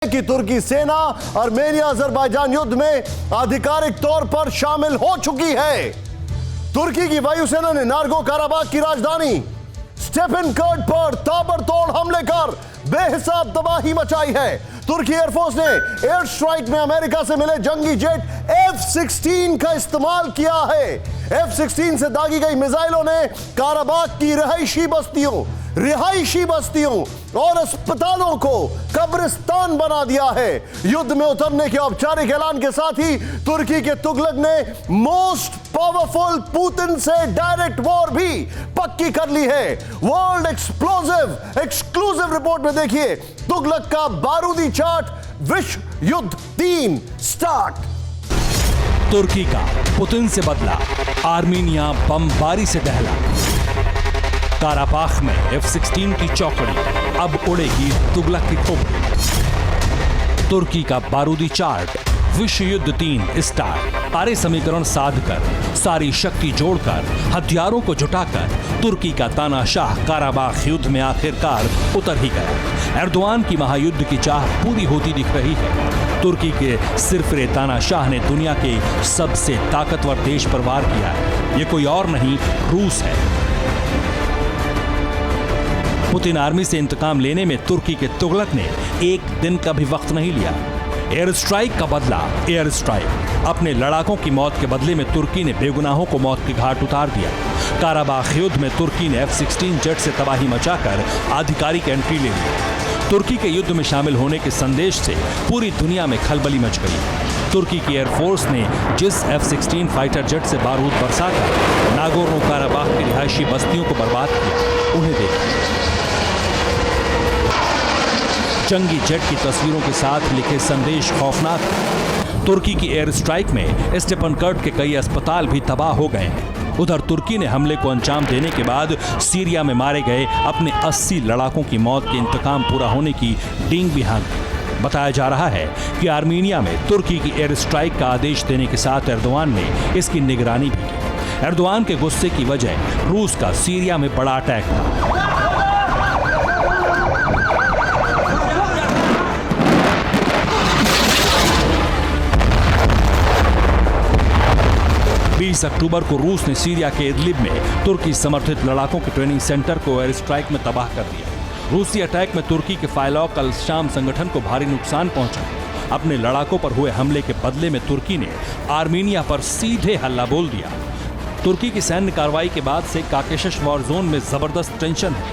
कि तुर्की सेना Armenia Azerbaijan युद्ध में आधिकारिक तौर पर शामिल हो चुकी है। तुर्की की वायुसेना ने नागोर्नो काराबाख की राजधानी स्टेपनकर्ट पर ताबड़तोड़ हमले कर बेहिसाब तबाही मचाई है। तुर्की एयरफोर्स ने एयर स्ट्राइक में अमेरिका से मिले जंगी जेट F-16 का इस्तेमाल किया है। F-16 से दागी गई मिसाइलों ने काराबाख की रिहायशी बस्तियों और अस्पतालों को कब्रिस्तान बना दिया है। युद्ध में उतरने के औपचारिक ऐलान के साथ ही तुर्की के तुगलक ने मोस्ट पावरफुल पुतिन से डायरेक्ट वॉर भी पक्की कर ली है। वर्ल्ड एक्सक्लूसिव रिपोर्ट में देखिए तुगलक का बारूदी चार्ट। विश्व युद्ध 3 स्टार्ट। तुर्की का पुतिन से बदला, आर्मीनिया बमबारी से दहला। काराबाख में F-16 की चौकड़ी, अब उड़ेगी तुगलक की खोपड़ी। तुर्की का बारूदी चार्ट, विश्व युद्ध 3 स्टार्ट। सारे समीकरण साधकर, सारी शक्ति जोड़कर, हथियारों को जुटाकर तुर्की का तानाशाह काराबाख युद्ध में आखिरकार उतर ही गया। एर्दोआन की महायुद्ध की चाह पूरी होती दिख रही है। तुर्की के सिरफिरे तानाशाह ने दुनिया के सबसे ताकतवर देश पर वार किया है। ये कोई और नहीं, रूस है। पुतिन आर्मी से इंतकाम लेने में तुर्की के तुगलक ने एक दिन का भी वक्त नहीं लिया। एयर स्ट्राइक का बदला एयर स्ट्राइक। अपने लड़ाकों की मौत के बदले में तुर्की ने बेगुनाहों को मौत के घाट उतार दिया। काराबाख युद्ध में तुर्की ने F-16 जेट से तबाही मचाकर आधिकारिक एंट्री ले ली। तुर्की के युद्ध में शामिल होने के संदेश से पूरी दुनिया में खलबली मच गई। तुर्की की एयरफोर्स ने जिस F-16 फाइटर जेट से बारूद बरसाकर नागोर्नो काराबाख की रिहायशी बस्तियों को बर्बाद किया, उन्हें देखिए। जंगी जेट की तस्वीरों के साथ लिखे संदेश खौफनाक। तुर्की की एयर स्ट्राइक में स्टेपनकर्ट के कई अस्पताल भी तबाह हो गए हैं। उधर तुर्की ने हमले को अंजाम देने के बाद सीरिया में मारे गए अपने 80 लड़ाकों की मौत के इंतकाम पूरा होने की डींग भी हाँकी। बताया जा रहा है कि आर्मीनिया में तुर्की की एयर स्ट्राइक का आदेश देने के साथ एर्दोआन ने इसकी निगरानी भी की। एर्दोआन के गुस्से की वजह रूस का सीरिया में बड़ा अटैक था। 20 अक्टूबर को रूस ने सीरिया के इदलिब में तुर्की समर्थित लड़ाकों के ट्रेनिंग सेंटर को एयर स्ट्राइक में तबाह कर दिया। रूसी अटैक में तुर्की के फायलौक अल शाम संगठन को भारी नुकसान पहुंचा। अपने लड़ाकों पर हुए हमले के बदले में तुर्की ने आर्मीनिया पर सीधे हल्ला बोल दिया। तुर्की की सैन्य कार्रवाई के बाद से काकेशस वॉर जोन में जबरदस्त टेंशन है।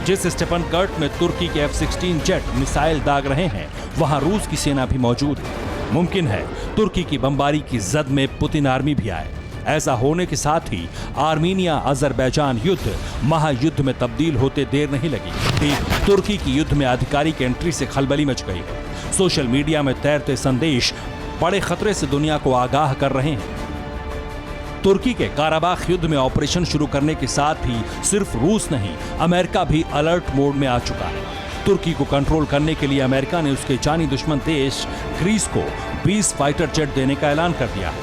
जिस स्टेपनकर्ट में तुर्की के F-16 जेट मिसाइल दाग रहे हैं, वहां रूस की सेना भी मौजूद है। मुमकिन है तुर्की की बमबारी की जद में पुतिन आर्मी भी आए। ऐसा होने के साथ ही आर्मीनिया अजरबैजान युद्ध महायुद्ध में तब्दील होते देर नहीं लगी। तुर्की की युद्ध में आधिकारिक एंट्री से खलबली मच गई। सोशल मीडिया में तैरते संदेश बड़े खतरे से दुनिया को आगाह कर रहे हैं। तुर्की के काराबाख युद्ध में ऑपरेशन शुरू करने के साथ ही सिर्फ रूस नहीं, अमेरिका भी अलर्ट मोड में आ चुका है। तुर्की को कंट्रोल करने के लिए अमेरिका ने उसके जानी दुश्मन देश ग्रीस को 20 फाइटर जेट देने का ऐलान कर दिया।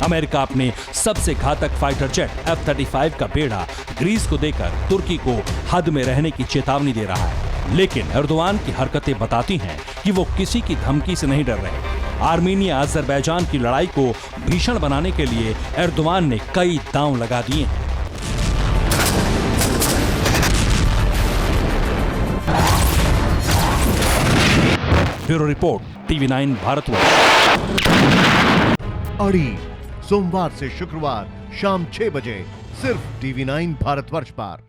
अमेरिका अपने सबसे घातक फाइटर जेट F-35 का बेड़ा ग्रीस को देकर तुर्की को हद में रहने की चेतावनी दे रहा है। लेकिन एर्दोआन की हरकतें बताती हैं कि वो किसी की धमकी से नहीं डर रहे। आर्मीनिया अजरबैजान की लड़ाई को भीषण बनाने के लिए एर्दोआन ने कई दांव लगा दिए हैं। Bureau report, TV9 Bharatvarsh. अड़ी सोमवार से शुक्रवार शाम 6 बजे सिर्फ TV9 भारतवर्ष पर।